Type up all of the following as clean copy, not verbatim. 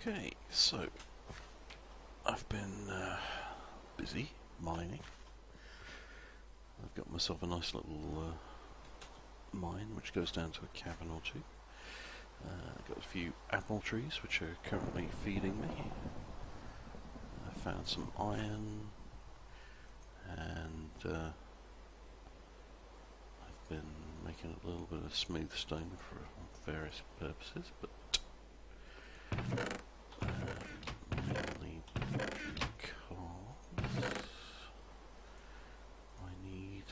Okay, so I've been busy mining. I've got myself a nice little mine which goes down to a cavern or two. I've got a few apple trees which are currently feeding me. I found some iron and I've been making a little bit of smooth stone for various purposes, but mainly because I need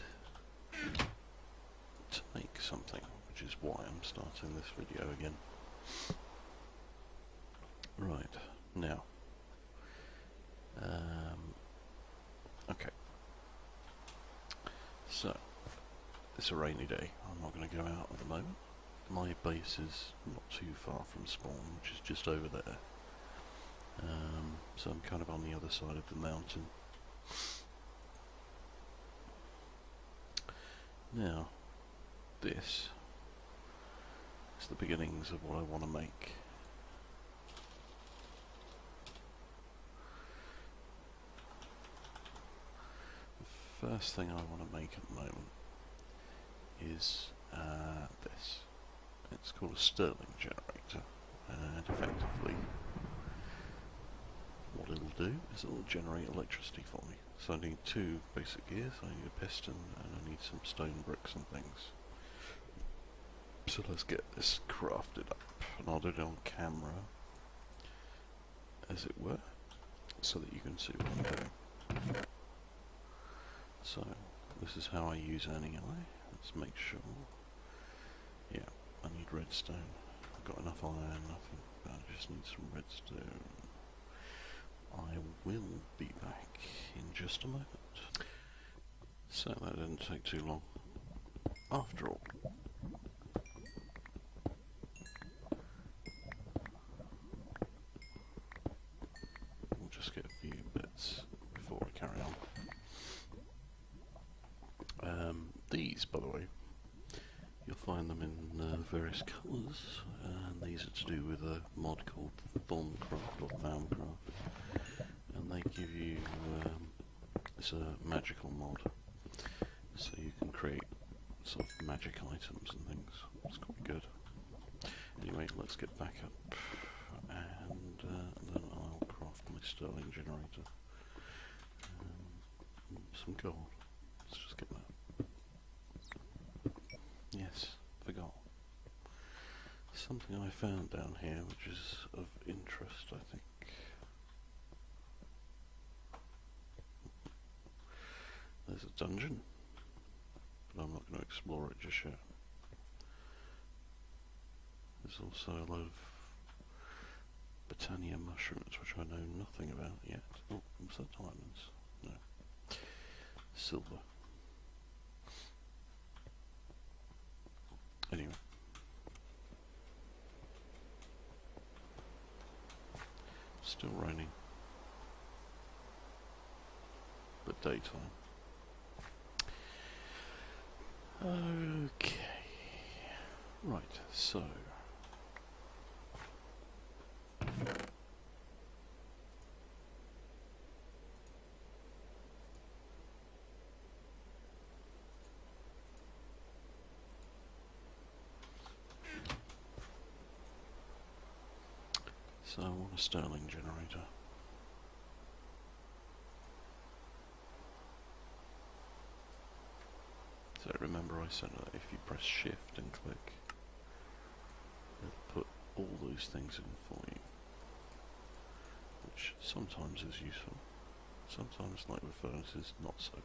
to make something, which is why I'm starting this video again. Right, now, okay, so it's a rainy day. I'm not going to go out at the moment. My base is not too far from spawn, which is just over there. So I'm kind of on the other side of the mountain. Now, this is the beginnings of what I want to make. The first thing I want to make at the moment is this. It's called a Stirling generator, and effectively what it'll do is it'll generate electricity for me. So I need two basic gears, I need a piston and I need some stone bricks and things. So let's get this crafted up, and I'll do it on camera, as it were, so that you can see what I'm doing. So this is how I use EnderIO. Let's make sure. Yeah, I need redstone. I've got enough iron, nothing, but I just need some redstone. I will be back in just a moment. So that didn't take too long, after all. We'll just get a few bits before I carry on. These, by the way, you'll find them in various colours, and these are to do with a mod called Thorncraft or Thaumcraft, and they give you, it's a magical mod, so you can create sort of magic items and things. It's quite good. Anyway, let's get back up, and then I'll craft my Stirling generator. Some gold. Let's just get that. Yes, forgot. Something I found down here which is of interest, I think. There's a dungeon, but I'm not going to explore it just yet. There's also a lot of Botania mushrooms, which I know nothing about yet. Oh, what's that, diamonds? No. Silver. Anyway. Still raining. But daytime. Okay. Right, so. So I want a Stirling generator. So remember I said that if you press shift and click, it'll put all those things in for you, which sometimes is useful, sometimes, like with furnaces, not so.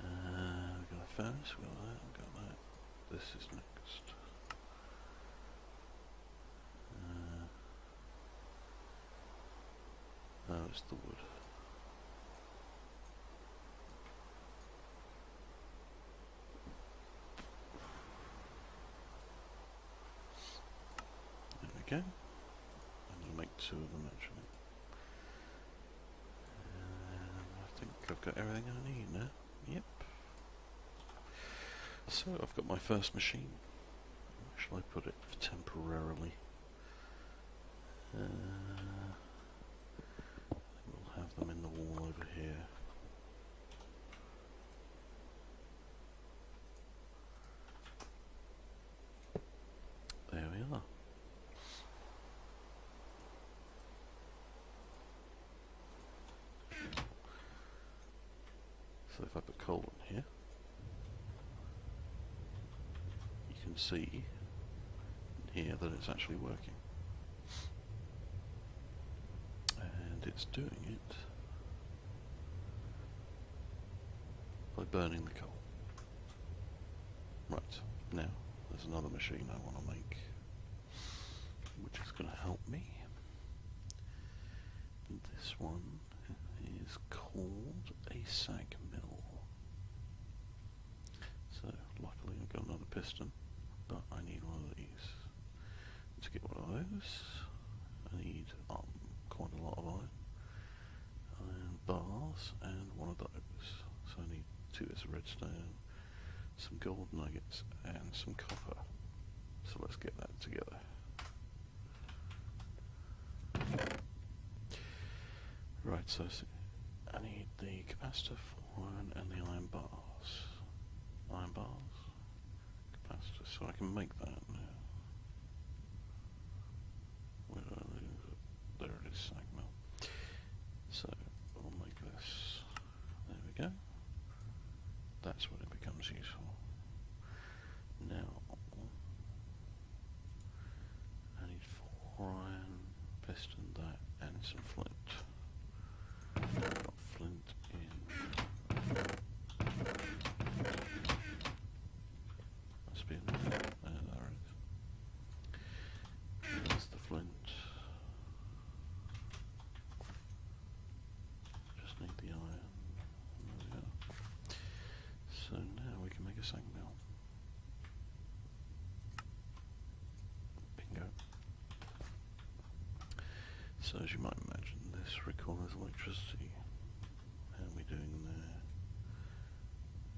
We've got a furnace, we've got that, we've got that. This is next. Oh, it's the wood. There we go. I'm going to make two of them actually. I've got everything I need now. Yep. So I've got my first machine. Where shall I put it temporarily? I think we'll have them in the wall over here. There we are. So if I put coal in here, you can see here that it's actually working. And it's doing it by burning the coal. Right, now there's another machine I want to make, which is going to help me. And this one is called a sag mill. So luckily I've got another piston, but I need one of these. To get one of those, I need quite a lot of iron bars and one of those. So I need 2 bits of redstone, some gold nuggets and some copper. So let's get that together. Right, so I need the capacitor for iron and the iron bars. Iron bars, capacitor, so I can make that now. Where do I lose it? There it is, sag mill. So we'll make this. There we go. That's when it becomes useful. Now I need 4 iron, piston, that, and some flint. I've got flint in. Must be in there. There it is. There's the flint. Just need the iron. There we go. So now we can make a sag mill. Bingo. So as you might imagine, this requires electricity. How are we doing there?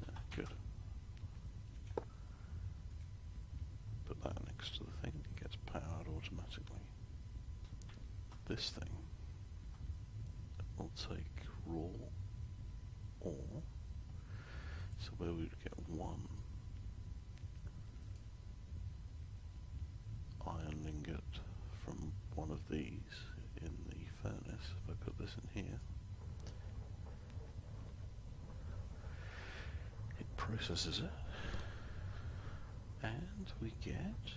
Yeah, good. Put that next to the thing, it gets powered automatically. This thing will take raw ore, so where we would get 1 iron ingot from one of these in the furnace, if I put this in here, it processes it, and we get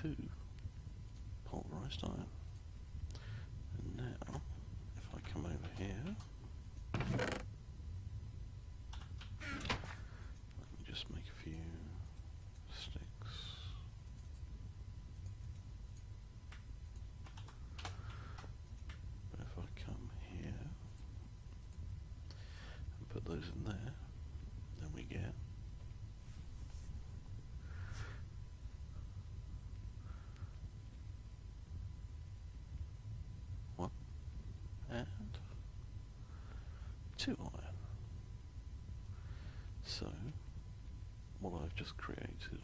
2 pulverized iron. And now, if I come over here, let me just make a few sticks. But if I come here and put those in there, then we get and 2 iron. So what I've just created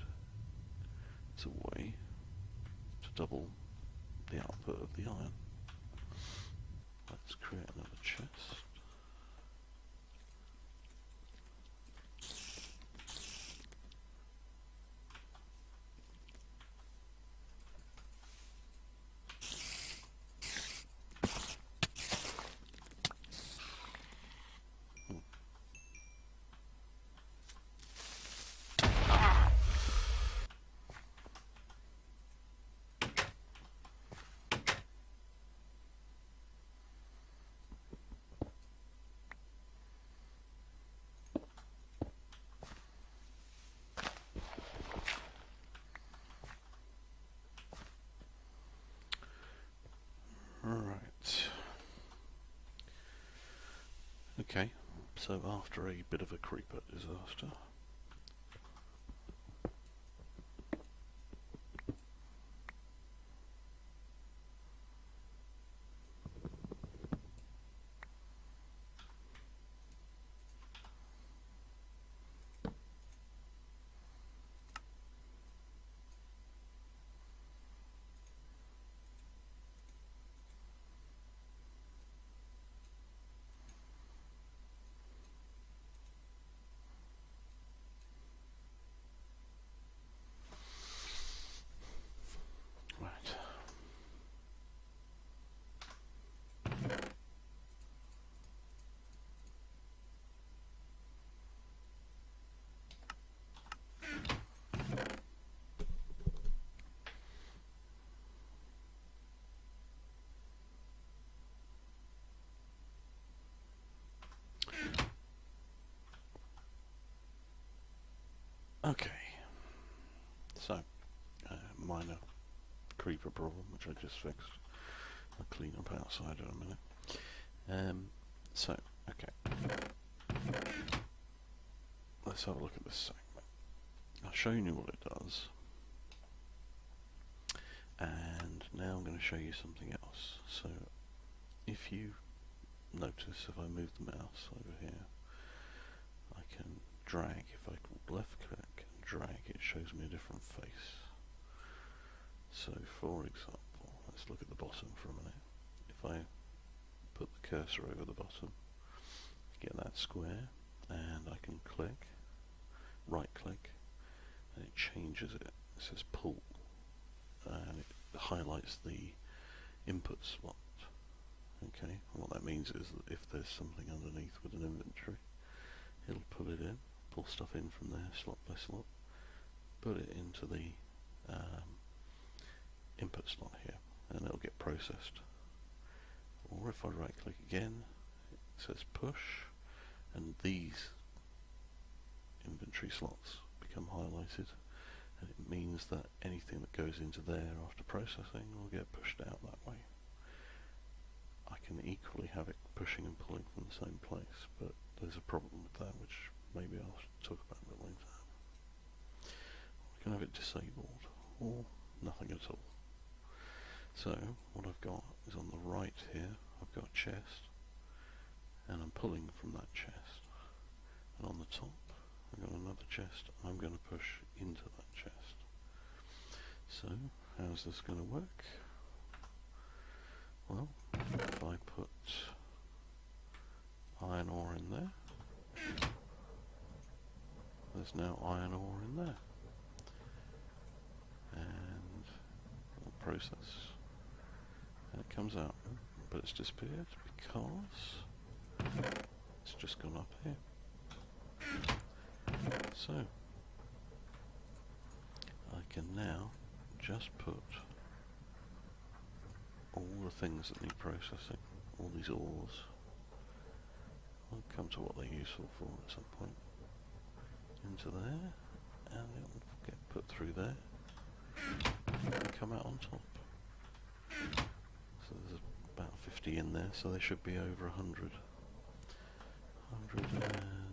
is a way to double the output of the iron. Let's create another chest. Right. Okay, so after a bit of a creeper disaster, Okay, so minor creeper problem which I just fixed. I'll clean up outside in a minute. So, okay, let's have a look at this segment. I've shown you what it does, and now I'm going to show you something else. So, if you notice, if I move the mouse over here, I can drag. If I left click and drag, it shows me a different face. So, for example, let's look at the bottom for a minute. If I put the cursor over the bottom, get that square, and I can click, right click, and it changes it. It says pull, and it highlights the input slot. Okay, and what that means is that if there's something underneath with an inventory, it'll pull it in, pull stuff in from there, slot by slot, put it into the input slot here, and it'll get processed. Or if I right click again, it says push, and these inventory slots become highlighted, and it means that anything that goes into there after processing will get pushed out that way. I can equally have it pushing and pulling from the same place, but there's a problem with that which maybe I'll talk about a bit later. I can have it disabled, or nothing at all. So what I've got is on the right here, I've got a chest, and I'm pulling from that chest, and on the top I've got another chest, and I'm going to push into that chest. So how's this going to work? Well, if I put iron ore in there, there's now iron ore in there, and I'll process, and it comes out, but it's disappeared because it's just gone up here. So I can now just put all the things that need processing, all these ores. I'll come to what they're useful for at some point. Into there, and it'll get put through there and come out on top. So there's about 50 in there, so they should be over 100. 100 and